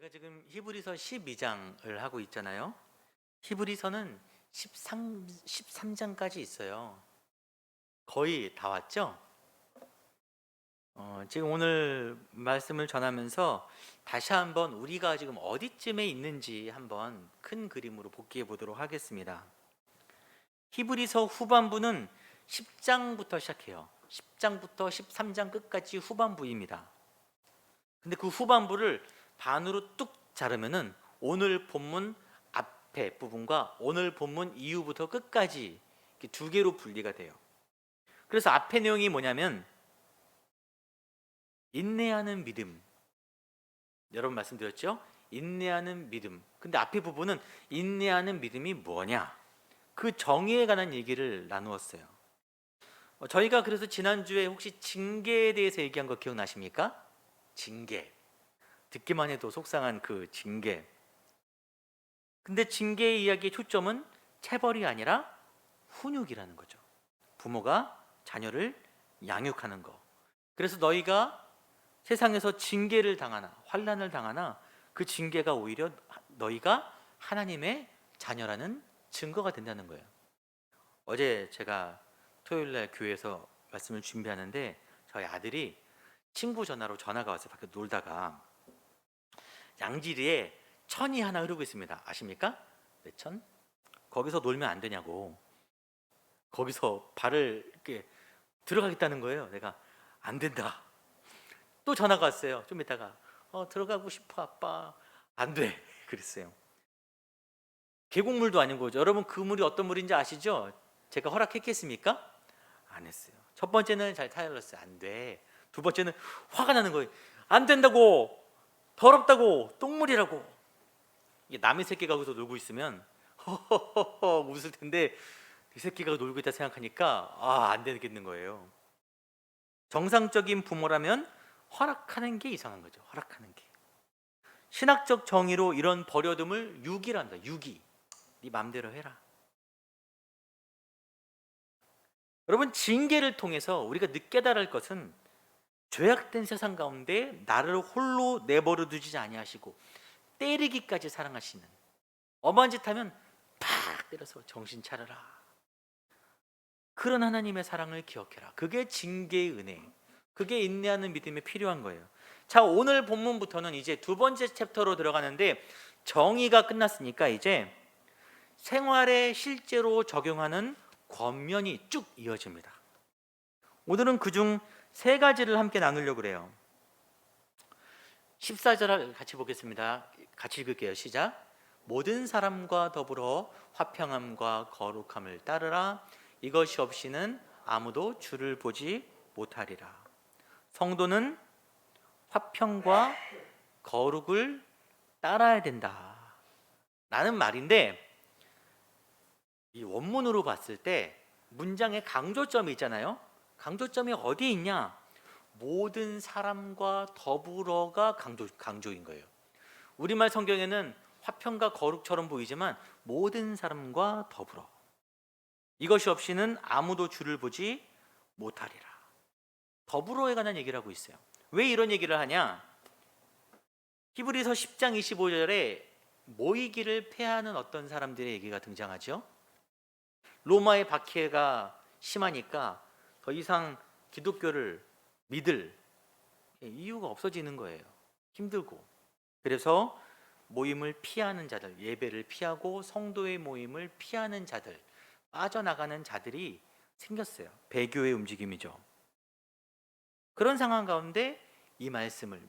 저희가 지금 히브리서 12장을 하고 있잖아요. 히브리서는 13장까지 있어요. 거의 다 왔죠? 지금 오늘 말씀을 전하면서 다시 한번 우리가 지금 어디쯤에 있는지 한번 큰 그림으로 복귀해 보도록 하겠습니다. 히브리서 후반부는 10장부터 시작해요. 10장부터 13장 끝까지 후반부입니다. 근데 그 후반부를 반으로 뚝 자르면은 오늘 본문 앞에 부분과 오늘 본문 이후부터 끝까지 이렇게 두 개로 분리가 돼요. 그래서 앞에 내용이 뭐냐면 인내하는 믿음. 여러분 말씀드렸죠? 인내하는 믿음. 근데 앞에 부분은 인내하는 믿음이 뭐냐? 그 정의에 관한 얘기를 나누었어요. 저희가 그래서 지난주에 혹시 징계에 대해서 얘기한 거 기억나십니까? 징계. 듣기만 해도 속상한 그 징계. 근데 징계의 이야기의 초점은 체벌이 아니라 훈육이라는 거죠. 부모가 자녀를 양육하는 거. 그래서 너희가 세상에서 징계를 당하나 환난을 당하나 그 징계가 오히려 너희가 하나님의 자녀라는 증거가 된다는 거예요. 어제 제가 토요일날 교회에서 말씀을 준비하는데 저희 아들이 친구 전화로 전화가 왔어요. 밖에 놀다가 양지리에 천이 하나 흐르고 있습니다. 아십니까? 내천? 거기서 놀면 안 되냐고. 거기서 발을 이렇게 들어가겠다는 거예요. 내가 안 된다. 또 전화가 왔어요. 좀 이따가 들어가고 싶어 아빠. 안 돼. 그랬어요. 계곡물도 아닌 거죠. 여러분 그 물이 어떤 물인지 아시죠? 제가 허락했겠습니까? 안 했어요. 첫 번째는 잘 타일렀어요. 안 돼. 두 번째는 화가 나는 거예요. 안 된다고. 더럽다고. 똥물이라고. 이게 남의 새끼가 거기서 놀고 있으면 허허허허 웃을 텐데 이 새끼가 놀고 있다 생각하니까 안 되겠는 거예요. 정상적인 부모라면 허락하는 게 이상한 거죠. 허락하는 게. 신학적 정의로 이런 버려둠을 유기란다. 유기. 네 맘대로 해라. 여러분 징계를 통해서 우리가 깨달을 것은 죄악된 세상 가운데 나를 홀로 내버려 두지 아니하시고 때리기까지 사랑하시는, 엄한 짓 하면 팍 때려서 정신 차려라. 그런 하나님의 사랑을 기억해라. 그게 징계의 은혜, 그게 인내하는 믿음에 필요한 거예요. 자, 오늘 본문부터는 이제 두 번째 챕터로 들어가는데 정의가 끝났으니까 이제 생활에 실제로 적용하는 권면이 쭉 이어집니다. 오늘은 그중 세 가지를 함께 나누려고 그래요. 14절 같이 보겠습니다. 같이 읽을게요. 시작. 모든 사람과 더불어 화평함과 거룩함을 따르라. 이것이 없이는 아무도 주를 보지 못하리라. 성도는 화평과 거룩을 따라야 된다 라는 말인데, 이 원문으로 봤을 때 문장에 강조점이 있잖아요. 강조점이 어디에 있냐? 모든 사람과 더불어가 강조인 거예요. 우리말 성경에는 화평과 거룩처럼 보이지만 모든 사람과 더불어. 이것이 없이는 아무도 주를 보지 못하리라. 더불어에 관한 얘기를 하고 있어요. 왜 이런 얘기를 하냐? 히브리서 10장 25절에 모이기를 패하는 어떤 사람들의 얘기가 등장하죠. 로마의 박해가 심하니까 더 이상 기독교를 믿을 이유가 없어지는 거예요. 힘들고. 그래서 모임을 피하는 자들, 예배를 피하고 성도의 모임을 피하는 자들, 빠져나가는 자들이 생겼어요. 배교의 움직임이죠. 그런 상황 가운데 이 말씀을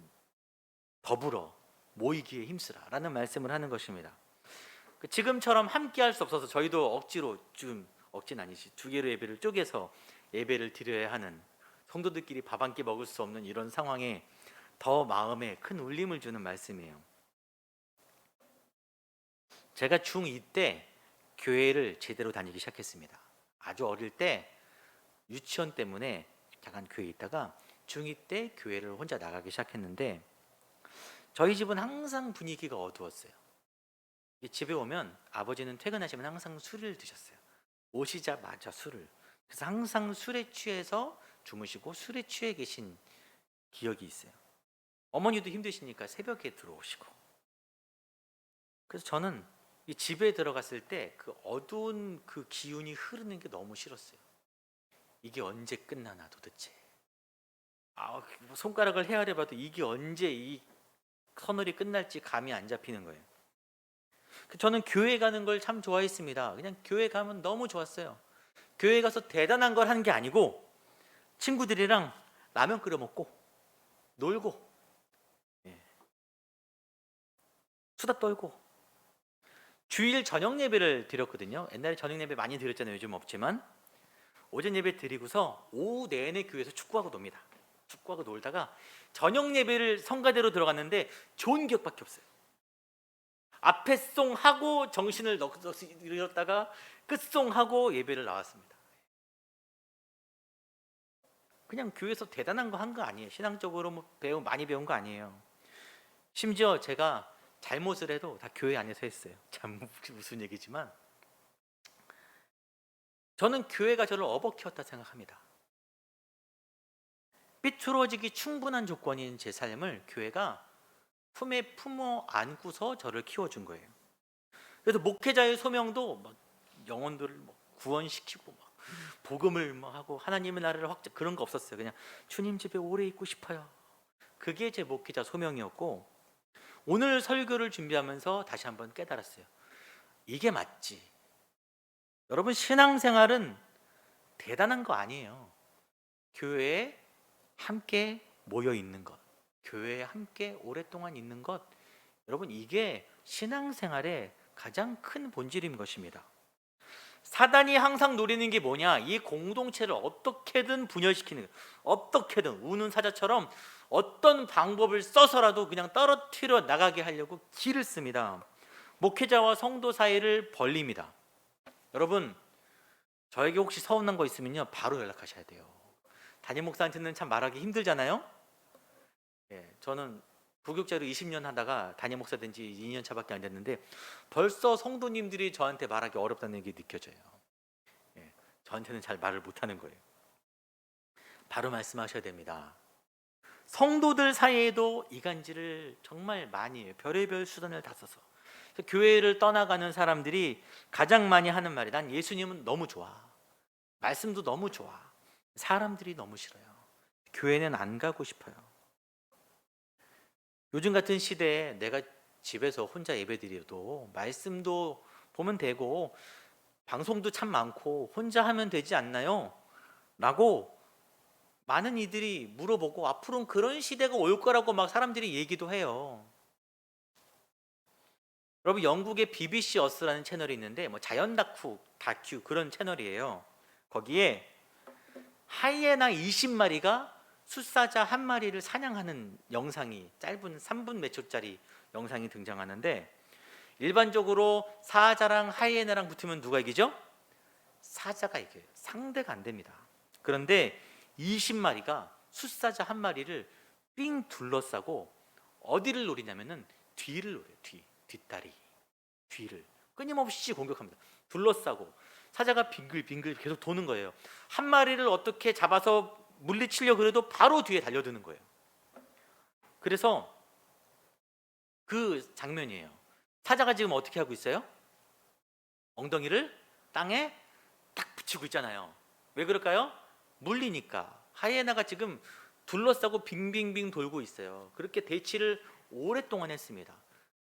더불어 모이기에 힘쓰라 라는 말씀을 하는 것입니다. 지금처럼 함께 할 수 없어서 저희도 억지로, 좀 억지는 아니지, 두 개로 예배를 쪼개서 예배를 드려야 하는, 성도들끼리 밥 한 끼 먹을 수 없는 이런 상황에 더 마음에 큰 울림을 주는 말씀이에요. 제가 중2 때 교회를 제대로 다니기 시작했습니다. 아주 어릴 때 유치원 때문에 잠깐 교회에 있다가 중2 때 교회를 혼자 나가기 시작했는데, 저희 집은 항상 분위기가 어두웠어요. 집에 오면 아버지는 퇴근하시면 항상 술을 드셨어요. 오시자마자 술을. 그래서 항상 술에 취해서 주무시고 술에 취해 계신 기억이 있어요. 어머니도 힘드시니까 새벽에 들어오시고. 그래서 저는 이 집에 들어갔을 때 그 어두운 그 기운이 흐르는 게 너무 싫었어요. 이게 언제 끝나나 도대체. 뭐 손가락을 헤아려봐도 이게 언제 이 터널이 끝날지 감이 안 잡히는 거예요. 저는 교회 가는 걸 참 좋아했습니다. 그냥 교회 가면 너무 좋았어요. 교회 가서 대단한 걸 한 게 아니고 친구들이랑 라면 끓여 먹고 놀고, 예, 수다 떨고. 주일 저녁 예배를 드렸거든요. 옛날에 저녁 예배 많이 드렸잖아요. 요즘 없지만 오전 예배 드리고서 오후 내내 교회에서 축구하고 놉니다. 축구하고 놀다가 저녁 예배를 성가대로 들어갔는데 좋은 기억밖에 없어요. 앞에 송하고 정신을 잃었다가 끝송하고 예배를 나왔습니다. 그냥 교회에서 대단한 거 한 거 아니에요. 신앙적으로 많이 배운 거 아니에요. 심지어 제가 잘못을 해도 다 교회 안에서 했어요. 참 무슨 얘기지만 저는 교회가 저를 어버키웠다 생각합니다. 삐뚤어지기 충분한 조건인 제 삶을 교회가 품에 품어 안고서 저를 키워준 거예요. 그래서 목회자의 소명도 막 영혼들을 구원시키고 막 복음을 하고 하나님의 나라를 그런 거 없었어요. 그냥 주님 집에 오래 있고 싶어요. 그게 제 목회자 소명이었고, 오늘 설교를 준비하면서 다시 한번 깨달았어요. 이게 맞지. 여러분, 신앙생활은 대단한 거 아니에요. 교회에 함께 모여 있는 것, 교회에 함께 오랫동안 있는 것, 여러분 이게 신앙생활의 가장 큰 본질인 것입니다. 사단이 항상 노리는 게 뭐냐? 이 공동체를 어떻게든 분열시키는, 어떻게든 우는 사자처럼 어떤 방법을 써서라도 그냥 떨어뜨려 나가게 하려고 길을 씁니다. 목회자와 성도 사이를 벌립니다. 여러분, 저에게 혹시 서운한 거 있으면요 바로 연락하셔야 돼요. 담임 목사한테는 참 말하기 힘들잖아요. 저는 부교육자로 20년 하다가 담임 목사 된 지 2년 차밖에 안 됐는데 벌써 성도님들이 저한테 말하기 어렵다는 게 느껴져요. 저한테는 잘 말을 못하는 거예요. 바로 말씀하셔야 됩니다. 성도들 사이에도 이간질을 정말 많이 해요. 별의별 수단을 다 써서. 교회를 떠나가는 사람들이 가장 많이 하는 말이, 난 예수님은 너무 좋아, 말씀도 너무 좋아, 사람들이 너무 싫어요, 교회는 안 가고 싶어요. 요즘 같은 시대에 내가 집에서 혼자 예배드려도 말씀도 보면 되고 방송도 참 많고 혼자 하면 되지 않나요? 라고 많은 이들이 물어보고 앞으로는 그런 시대가 올 거라고 막 사람들이 얘기도 해요. 여러분, 영국의 BBC 어스라는 채널이 있는데 자연 다큐 그런 채널이에요. 거기에 하이에나 20마리가 숫사자 한 마리를 사냥하는 영상이, 짧은 3분 몇 초짜리 영상이 등장하는데, 일반적으로 사자랑 하이에나랑 붙으면 누가 이기죠? 사자가 이겨요. 상대가 안 됩니다. 그런데 20마리가 숫사자 한 마리를 삥 둘러싸고 어디를 노리냐면은 뒤를 노려요. 뒷다리, 뒤를 끊임없이 공격합니다. 둘러싸고 사자가 빙글빙글 계속 도는 거예요. 한 마리를 어떻게 잡아서 물리치려고 그래도 바로 뒤에 달려드는 거예요. 그래서 그 장면이에요. 사자가 지금 어떻게 하고 있어요? 엉덩이를 땅에 딱 붙이고 있잖아요. 왜 그럴까요? 물리니까. 하이에나가 지금 둘러싸고 빙빙빙 돌고 있어요. 그렇게 대치를 오랫동안 했습니다.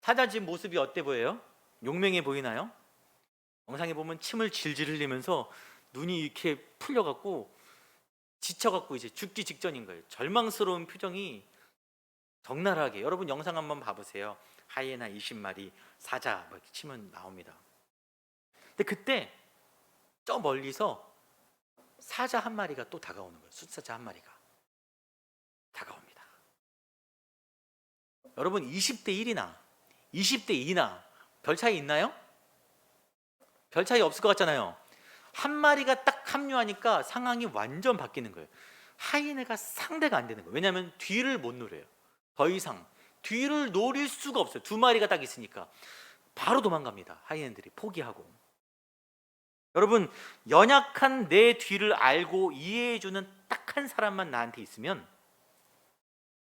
사자 지금 모습이 어때 보여요? 용맹해 보이나요? 영상에 보면 침을 질질 흘리면서 눈이 이렇게 풀려갖고 지쳐갖고 이제 죽기 직전인 거예요. 절망스러운 표정이 적나라하게. 여러분 영상 한번 봐보세요. 하이에나 20마리, 사자 막 이렇게 치면 나옵니다. 근데 그때 저 멀리서 사자 한 마리가 또 다가오는 거예요. 숫사자 한 마리가 다가옵니다. 여러분 20대 1이나 20대 2나 별 차이 있나요? 별 차이 없을 것 같잖아요. 한 마리가 딱 합류하니까 상황이 완전 바뀌는 거예요. 하이에나가 상대가 안 되는 거예요. 왜냐하면 뒤를 못 노려요. 더 이상 뒤를 노릴 수가 없어요. 두 마리가 딱 있으니까 바로 도망갑니다. 하이에나들이 포기하고. 여러분, 연약한 내 뒤를 알고 이해해주는 딱 한 사람만 나한테 있으면,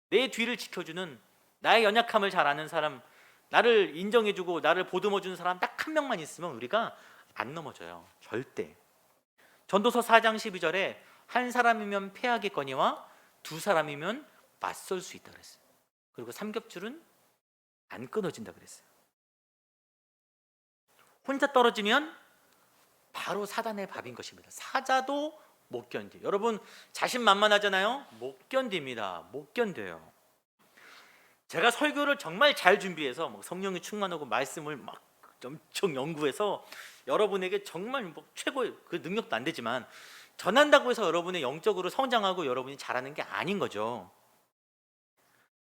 내 뒤를 지켜주는, 나의 연약함을 잘 아는 사람, 나를 인정해주고 나를 보듬어주는 사람 딱 한 명만 있으면 우리가 안 넘어져요. 절대. 전도서 4장 12절에 한 사람이면 패하겠거니와 두 사람이면 맞설 수 있다 그랬어요. 그리고 삼겹줄은 안 끊어진다 그랬어요. 혼자 떨어지면 바로 사단의 밥인 것입니다. 사자도 못 견뎌. 여러분 자신만만하잖아요. 못 견딥니다. 못 견뎌요. 제가 설교를 정말 잘 준비해서 성령이 충만하고 말씀을 막 엄청 연구해서 여러분에게 정말 최고의 그 능력도 안 되지만 전한다고 해서 여러분의 영적으로 성장하고 여러분이 잘하는 게 아닌 거죠.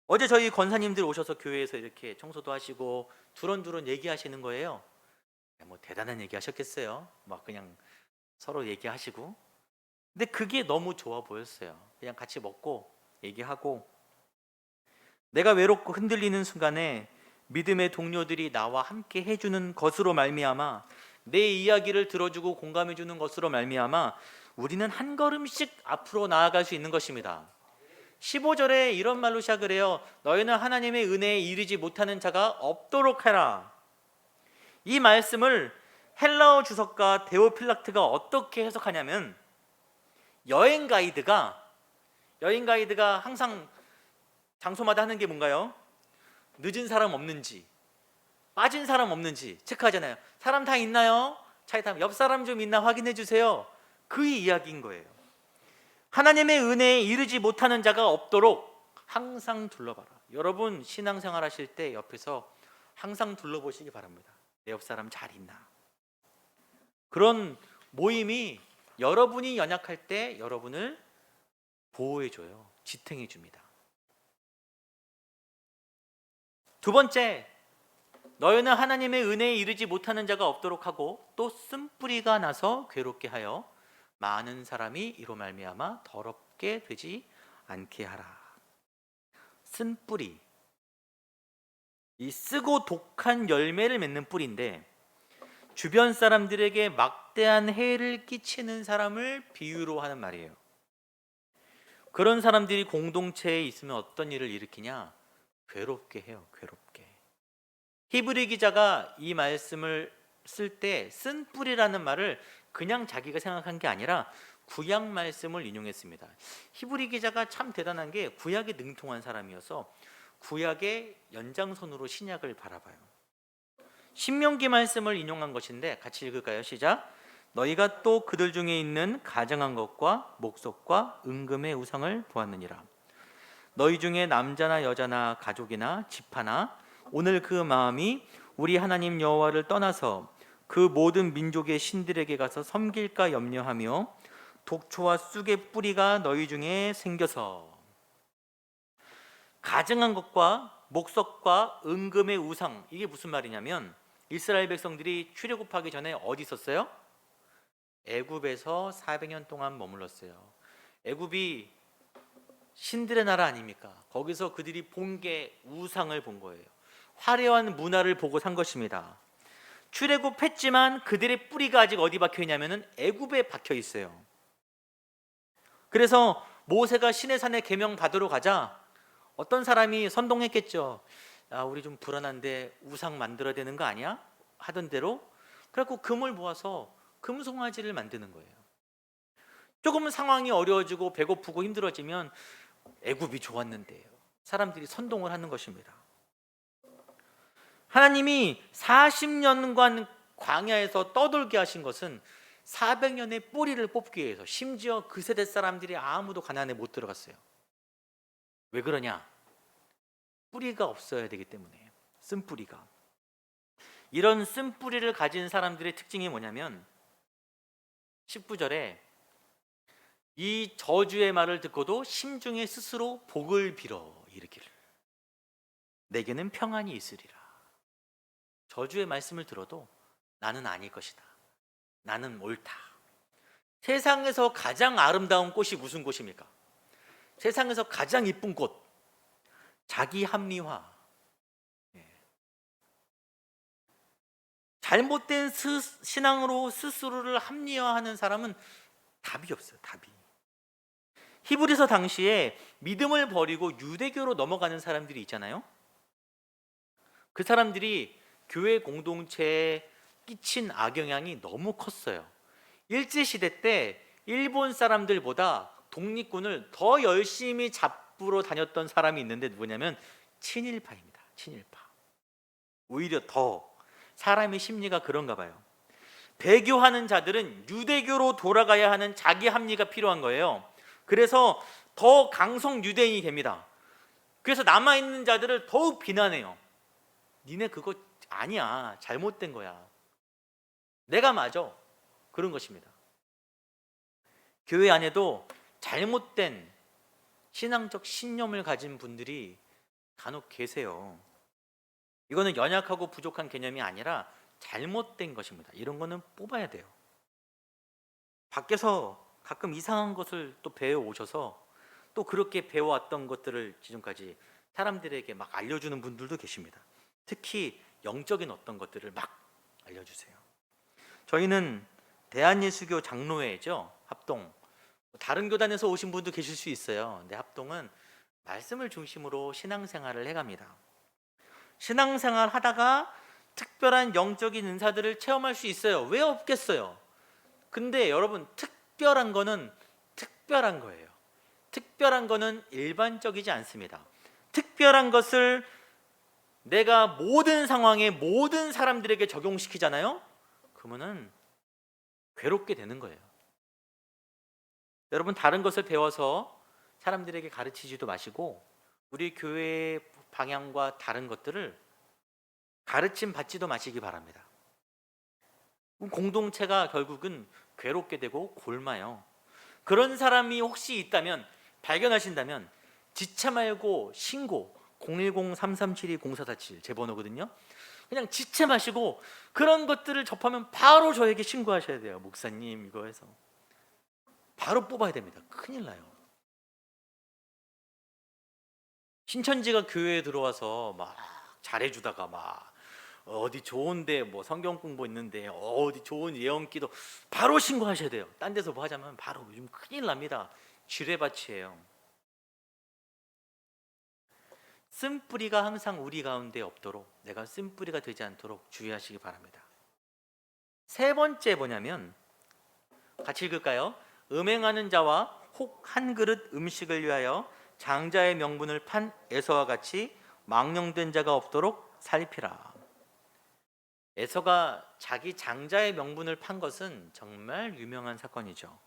어제 저희 권사님들 오셔서 교회에서 이렇게 청소도 하시고 두런두런 얘기하시는 거예요. 뭐 대단한 얘기 하셨겠어요. 막 그냥 서로 얘기하시고. 근데 그게 너무 좋아 보였어요. 그냥 같이 먹고 얘기하고, 내가 외롭고 흔들리는 순간에 믿음의 동료들이 나와 함께 해주는 것으로 말미암아, 내 이야기를 들어주고 공감해주는 것으로 말미암아 우리는 한 걸음씩 앞으로 나아갈 수 있는 것입니다. 15절에 이런 말로 시작을 해요. 너희는 하나님의 은혜에 이르지 못하는 자가 없도록 해라. 이 말씀을 헬라어 주석가 데오필락트가 어떻게 해석하냐면, 여행 가이드가 항상 장소마다 하는 게 뭔가요? 늦은 사람 없는지, 빠진 사람 없는지 체크하잖아요. 사람 다 있나요? 차에 타면 옆 사람 좀 있나 확인해 주세요. 그 이야기인 거예요. 하나님의 은혜에 이르지 못하는 자가 없도록 항상 둘러봐라. 여러분 신앙생활 하실 때 옆에서 항상 둘러보시기 바랍니다. 내 옆 사람 잘 있나? 그런 모임이 여러분이 연약할 때 여러분을 보호해줘요. 지탱해줍니다. 두 번째, 너희는 하나님의 은혜에 이르지 못하는 자가 없도록 하고 또 쓴뿌리가 나서 괴롭게 하여 많은 사람이 이로 말미암아 더럽게 되지 않게 하라. 쓴뿌리, 이 쓰고 독한 열매를 맺는 뿌리인데 주변 사람들에게 막대한 해를 끼치는 사람을 비유로 하는 말이에요. 그런 사람들이 공동체에 있으면 어떤 일을 일으키냐? 괴롭게 해요. 괴롭게. 히브리 기자가 이 말씀을 쓸 때 쓴 뿌리라는 말을 그냥 자기가 생각한 게 아니라 구약 말씀을 인용했습니다. 히브리 기자가 참 대단한 게 구약에 능통한 사람이어서 구약의 연장선으로 신약을 바라봐요. 신명기 말씀을 인용한 것인데 같이 읽을까요? 시작. 너희가 또 그들 중에 있는 가증한 것과 목석과 은금의 우상을 보았느니라. 너희 중에 남자나 여자나 가족이나 집하나 오늘 그 마음이 우리 하나님 여호와를 떠나서 그 모든 민족의 신들에게 가서 섬길까 염려하며 독초와 쑥의 뿌리가 너희 중에 생겨서. 가증한 것과 목석과 은금의 우상, 이게 무슨 말이냐면 이스라엘 백성들이 출애굽하기 전에 어디 있었어요? 애굽에서 400년 동안 머물렀어요. 애굽이 신들의 나라 아닙니까? 거기서 그들이 본 게 우상을 본 거예요. 화려한 문화를 보고 산 것입니다. 출애굽했지만 그들의 뿌리가 아직 어디 박혀 있냐면은 애굽에 박혀 있어요. 그래서 모세가 시내산에 계명 받으러 가자 어떤 사람이 선동했겠죠. 야, 우리 좀 불안한데 우상 만들어야 되는 거 아니야? 하던 대로. 그래갖고 금을 모아서 금송아지를 만드는 거예요. 조금 상황이 어려워지고 배고프고 힘들어지면 애굽이 좋았는데요. 사람들이 선동을 하는 것입니다. 하나님이 40년간 광야에서 떠돌게 하신 것은 400년의 뿌리를 뽑기 위해서, 심지어 그 세대 사람들이 아무도 가나안에 못 들어갔어요. 왜 그러냐? 뿌리가 없어야 되기 때문에. 쓴뿌리가. 이런 쓴뿌리를 가진 사람들의 특징이 뭐냐면 19절에 이 저주의 말을 듣고도 심중에 스스로 복을 빌어 이르기를 내게는 평안이 있으리라. 저주의 말씀을 들어도 나는 아닐 것이다. 나는 옳다. 세상에서 가장 아름다운 꽃이 무슨 꽃입니까? 세상에서 가장 이쁜 꽃. 자기 합리화. 잘못된 신앙으로 스스로를 합리화하는 사람은 답이 없어요. 답이. 히브리서 당시에 믿음을 버리고 유대교로 넘어가는 사람들이 있잖아요. 그 사람들이 교회 공동체에 끼친 악영향이 너무 컸어요. 일제시대 때 일본 사람들보다 독립군을 더 열심히 잡으러 다녔던 사람이 있는데 누구냐면 친일파입니다. 친일파. 오히려 더 사람의 심리가 그런가 봐요. 배교하는 자들은 유대교로 돌아가야 하는 자기 합리가 필요한 거예요. 그래서 더 강성 유대인이 됩니다. 그래서 남아있는 자들을 더욱 비난해요. 니네 그거 아니야. 잘못된 거야. 내가 맞아. 그런 것입니다. 교회 안에도 잘못된 신앙적 신념을 가진 분들이 간혹 계세요. 이거는 연약하고 부족한 개념이 아니라 잘못된 것입니다. 이런 거는 뽑아야 돼요. 밖에서 가끔 이상한 것을 또 배워 오셔서 또 그렇게 배워왔던 것들을 지금까지 사람들에게 막 알려주는 분들도 계십니다. 특히 영적인 어떤 것들을 막 알려주세요. 저희는 대한예수교 장로회죠. 합동. 다른 교단에서 오신 분도 계실 수 있어요. 근데 합동은 말씀을 중심으로 신앙생활을 해갑니다. 신앙생활 하다가 특별한 영적인 은사들을 체험할 수 있어요. 왜 없겠어요? 근데 여러분, 특별한 거는 특별한 거예요. 특별한 거는 일반적이지 않습니다. 특별한 것을 내가 모든 상황에 모든 사람들에게 적용시키잖아요. 그러면은 괴롭게 되는 거예요. 여러분, 다른 것을 배워서 사람들에게 가르치지도 마시고 우리 교회의 방향과 다른 것들을 가르침 받지도 마시기 바랍니다. 공동체가 결국은 괴롭게 되고 곪아요. 그런 사람이 혹시 있다면, 발견하신다면 지체 말고 신고 010-337-0447 제 번호거든요. 그냥 지체 마시고 그런 것들을 접하면 바로 저에게 신고하셔야 돼요. 목사님 이거 해서 바로 뽑아야 됩니다. 큰일 나요. 신천지가 교회에 들어와서 막 잘해주다가 막 어디 좋은데 뭐 성경 공부 있는데 어디 좋은 예언기도 바로 신고하셔야 돼요. 딴 데서 뭐 하자면 바로 요즘 큰일 납니다. 지뢰밭이에요. 쓴뿌리가 항상 우리 가운데 없도록, 내가 쓴뿌리가 되지 않도록 주의하시기 바랍니다. 세 번째 뭐냐면, 같이 읽을까요? 음행하는 자와 혹 한 그릇 음식을 위하여 장자의 명분을 판 에서와 같이 망령된 자가 없도록 살피라. 에서가 자기 장자의 명분을 판 것은 정말 유명한 사건이죠.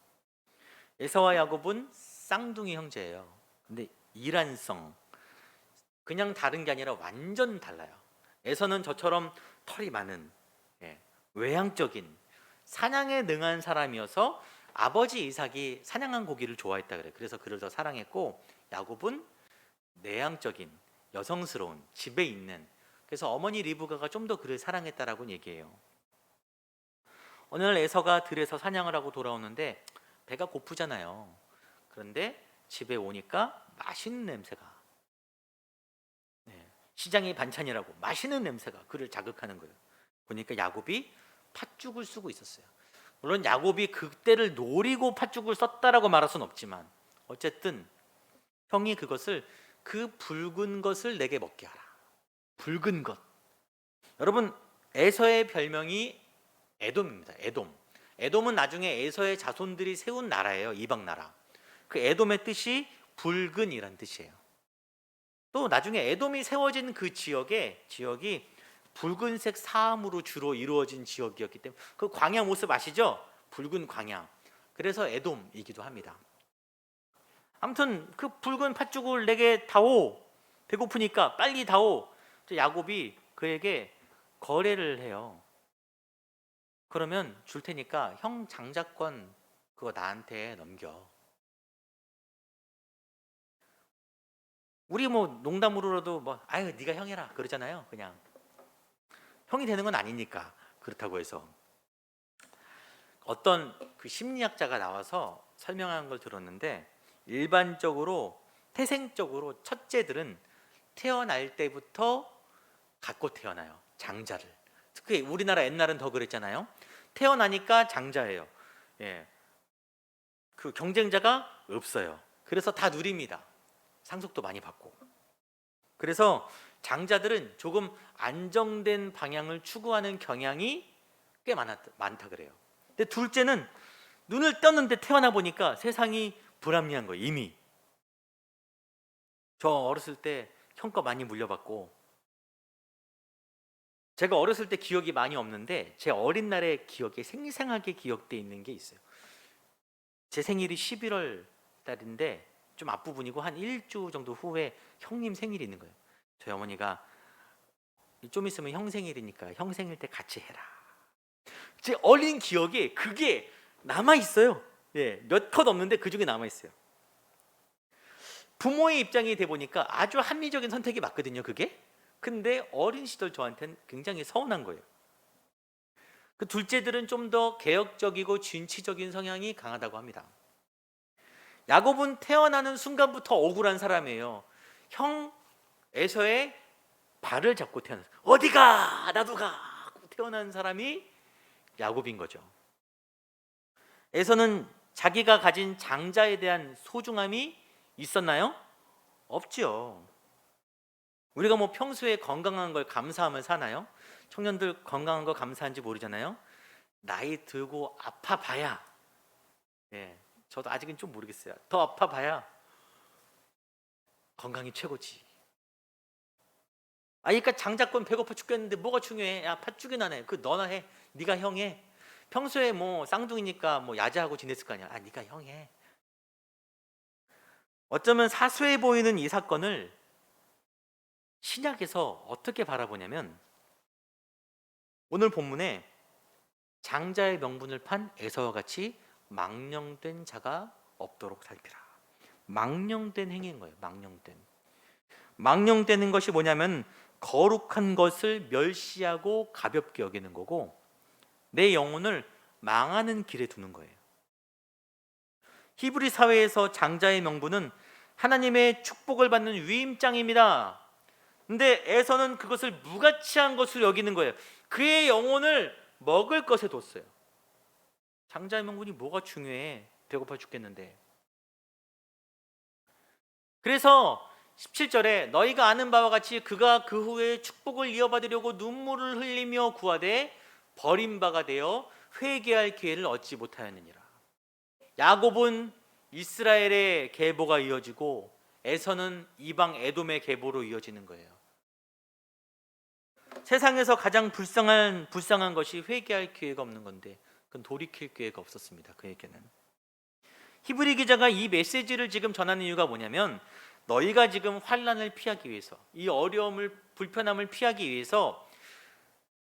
에서와 야곱은 쌍둥이 형제예요. 근데 이란성, 그냥 다른 게 아니라 완전 달라요. 에서는 저처럼 털이 많은, 외향적인, 사냥에 능한 사람이어서 아버지 이삭이 사냥한 고기를 좋아했다 그래요. 그래서 그를 더 사랑했고, 야곱은 내향적인, 여성스러운, 집에 있는, 그래서 어머니 리브가가 좀 더 그를 사랑했다라고 얘기해요. 어느 날 에서가 들에서 사냥을 하고 돌아오는데 배가 고프잖아요. 그런데 집에 오니까 맛있는 냄새가, 시장의 반찬이라고 맛있는 냄새가 그를 자극하는 거예요. 보니까 야곱이 팥죽을 쓰고 있었어요. 물론 야곱이 그때를 노리고 팥죽을 썼다라고 말할 수는 없지만 어쨌든 형이 그것을, 그 붉은 것을 내게 먹게 하라. 붉은 것. 여러분, 에서의 별명이 에돔입니다. 에돔. 에돔은 나중에 에서의 자손들이 세운 나라예요. 이방 나라. 그 에돔의 뜻이 붉은이란 뜻이에요. 또 나중에 에돔이 세워진 그 지역이 붉은색 사암으로 주로 이루어진 지역이었기 때문에, 그 광야 모습 아시죠? 붉은 광야. 그래서 에돔이기도 합니다. 아무튼 그 붉은 팥죽을 내게 다오. 배고프니까 빨리 다오. 야곱이 그에게 거래를 해요. 그러면 줄 테니까 형 장자권 그거 나한테 넘겨. 우리 뭐 농담으로라도 뭐 아유 네가 형이라 그러잖아요. 그냥 형이 되는 건 아니니까. 그렇다고 해서 어떤 그 심리학자가 나와서 설명한 걸 들었는데, 일반적으로 태생적으로 첫째들은 태어날 때부터 갖고 태어나요. 장자를. 특히 우리나라 옛날은 더 그랬잖아요. 태어나니까 장자예요. 그 경쟁자가 없어요. 그래서 다 누립니다. 상속도 많이 받고. 그래서 장자들은 조금 안정된 방향을 추구하는 경향이 꽤 많다 그래요. 근데 둘째는 눈을 떴는데 태어나 보니까 세상이 불합리한 거예요. 이미 저 어렸을 때 형과 많이 물려받고, 제가 어렸을 때 기억이 많이 없는데 제 어린 날의 기억에 생생하게 기억돼 있는 게 있어요. 제 생일이 11월 달인데 좀 앞부분이고 한 일주 정도 후에 형님 생일이 있는 거예요. 저희 어머니가 좀 있으면 형 생일이니까 형 생일 때 같이 해라. 제 어린 기억에 그게 남아 있어요. 예, 몇 컷 없는데 그 중에 남아 있어요. 부모의 입장이 돼 보니까 아주 합리적인 선택이 맞거든요, 그게. 근데 어린 시절 저한테는 굉장히 서운한 거예요. 그 둘째들은 좀 더 개혁적이고 진취적인 성향이 강하다고 합니다. 야곱은 태어나는 순간부터 억울한 사람이에요. 형 에서의 발을 잡고 태어났어요. 어디가 나도 가 태어난 사람이 야곱인 거죠. 에서는 자기가 가진 장자에 대한 소중함이 있었나요? 없지요. 우리가 뭐 평소에 건강한 걸 감사하면 사나요? 청년들 건강한 거 감사한지 모르잖아요. 나이 들고 아파봐야, 예, 저도 아직은 좀 모르겠어요. 더 아파봐야 건강이 최고지. 그러니까 장자권 배고파 죽겠는데 뭐가 중요해? 야, 팥죽이 나네. 그 너나 해. 네가 형해. 평소에 뭐 쌍둥이니까 뭐 야자하고 지냈을 거 아니야. 네가 형해. 어쩌면 사소해 보이는 이 사건을 신약에서 어떻게 바라보냐면, 오늘 본문에 장자의 명분을 판 에서와 같이 망령된 자가 없도록 살피라. 망령된 행위인 거예요. 망령되는 것이 뭐냐면 거룩한 것을 멸시하고 가볍게 여기는 거고, 내 영혼을 망하는 길에 두는 거예요. 히브리 사회에서 장자의 명분은 하나님의 축복을 받는 위임장입니다. 근데 에서는 그것을 무가치한 것으로 여기는 거예요. 그의 영혼을 먹을 것에 뒀어요. 장자의 명분이 뭐가 중요해? 배고파 죽겠는데. 그래서 17절에 너희가 아는 바와 같이 그가 그 후에 축복을 이어받으려고 눈물을 흘리며 구하되 버림바가 되어 회개할 기회를 얻지 못하였느니라. 야곱은 이스라엘의 계보가 이어지고 에서는 이방 에돔의 계보로 이어지는 거예요. 세상에서 가장 불쌍한 것이 회개할 기회가 없는 건데, 그건 돌이킬 기회가 없었습니다. 그에게는. 히브리 기자가 이 메시지를 지금 전하는 이유가 뭐냐면, 너희가 지금 환난을 피하기 위해서, 이 어려움을, 불편함을 피하기 위해서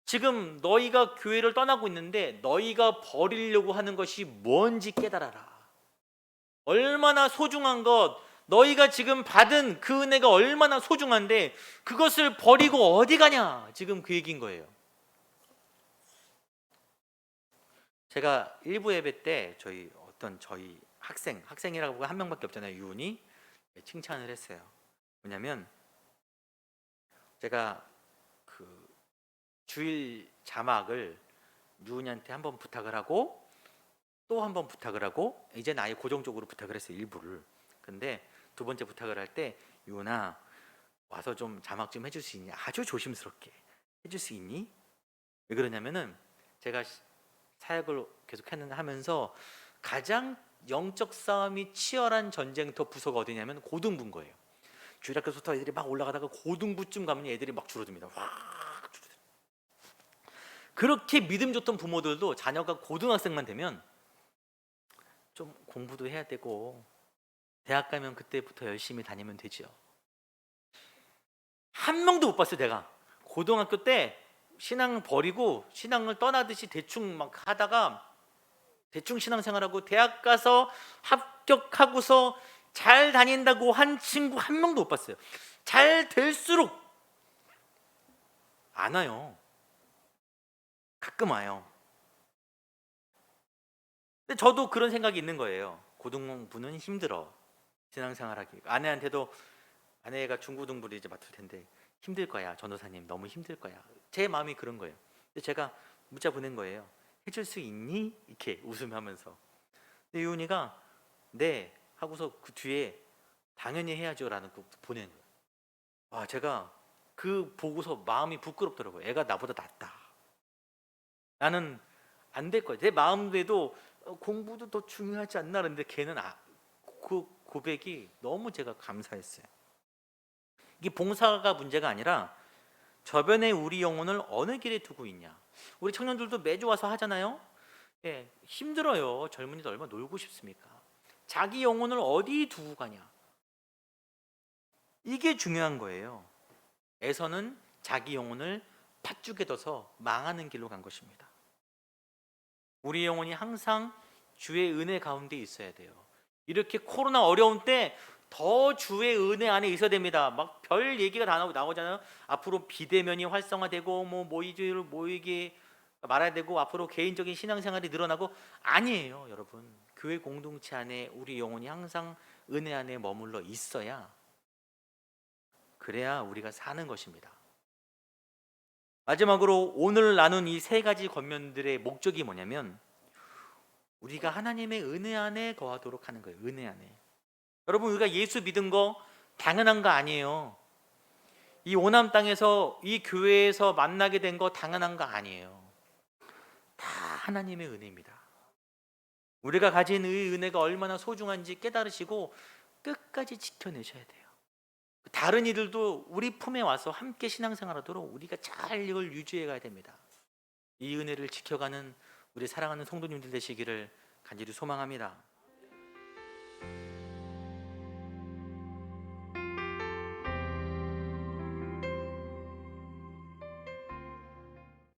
지금 너희가 교회를 떠나고 있는데 너희가 버리려고 하는 것이 뭔지 깨달아라. 얼마나 소중한 것, 너희가 지금 받은 그 은혜가 얼마나 소중한데 그것을 버리고 어디 가냐, 지금 그 얘기인 거예요. 제가 일부 예배 때 저희 학생이라고 한 명밖에 없잖아요. 유은이 칭찬을 했어요. 뭐냐면 제가 그 주일 자막을 유은이한테 한번 부탁을 하고 또 한 번 부탁을 하고 이제는 아예 고정적으로 부탁을 했어요. 일부를. 근데 두 번째 부탁을 할 때, 유은아 와서 좀 자막 좀 해줄 수 있니? 아주 조심스럽게 해줄 수 있니? 왜 그러냐면은 제가 사역을 계속 하면서 가장 영적 싸움이 치열한 전쟁터 부서가 어디냐면 고등부인 거예요. 주일학교부터 애들이 막 올라가다가 고등부쯤 가면 애들이 막 줄어듭니다. 확 줄어듭니다. 그렇게 믿음 좋던 부모들도 자녀가 고등학생만 되면 좀 공부도 해야 되고 대학 가면 그때부터 열심히 다니면 되지요. 한 명도 못 봤어요. 내가 고등학교 때 신앙 버리고 신앙을 떠나듯이 대충 막 하다가 대충 신앙생활하고 대학 가서 합격하고서 잘 다닌다고 한 친구 한 명도 못 봤어요. 잘 될수록 안 와요. 가끔 와요. 근데 저도 그런 생각이 있는 거예요. 고등부는 힘들어, 신앙생활하기. 아내한테도, 아내가 중고등부를 이제 맡을 텐데 힘들 거야 전도사님, 너무 힘들 거야. 제 마음이 그런 거예요. 근데 제가 문자 보낸 거예요. 해줄 수 있니? 이렇게 웃으면서. 근데 유은이가 네 하고서 그 뒤에 당연히 해야죠 라는 거 보낸 거예요. 제가 그 보고서 마음이 부끄럽더라고요. 애가 나보다 낫다. 나는 안 될 거야. 내 마음에도 공부도 더 중요하지 않나 그랬는데 걔는 그 고백이 너무 제가 감사했어요. 이게 봉사가 문제가 아니라 저변에 우리 영혼을 어느 길에 두고 있냐. 우리 청년들도 매주 와서 하잖아요. 예, 힘들어요. 젊은이들 얼마나 놀고 싶습니까? 자기 영혼을 어디 두고 가냐. 이게 중요한 거예요. 에서는 자기 영혼을 팥죽에 둬서 망하는 길로 간 것입니다. 우리 영혼이 항상 주의 은혜 가운데 있어야 돼요. 이렇게 코로나 어려운 때 더 주의 은혜 안에 있어야 됩니다. 막 별 얘기가 다 나오잖아요. 앞으로 비대면이 활성화되고 뭐 모이주를 모이게 말아야 되고 앞으로 개인적인 신앙생활이 늘어나고 아니에요, 여러분. 교회 공동체 안에 우리 영혼이 항상 은혜 안에 머물러 있어야 그래야 우리가 사는 것입니다. 마지막으로 오늘 나눈 이 세 가지 권면들의 목적이 뭐냐면 우리가 하나님의 은혜 안에 거하도록 하는 거예요. 은혜 안에. 여러분, 우리가 예수 믿은 거 당연한 거 아니에요. 이 오남 땅에서 이 교회에서 만나게 된 거 당연한 거 아니에요. 다 하나님의 은혜입니다. 우리가 가진 이 은혜가 얼마나 소중한지 깨달으시고 끝까지 지켜내셔야 돼요. 다른 이들도 우리 품에 와서 함께 신앙생활하도록 우리가 잘 이걸 유지해 가야 됩니다. 이 은혜를 지켜가는 우리 사랑하는 성도님들 되시기를 간절히 소망합니다.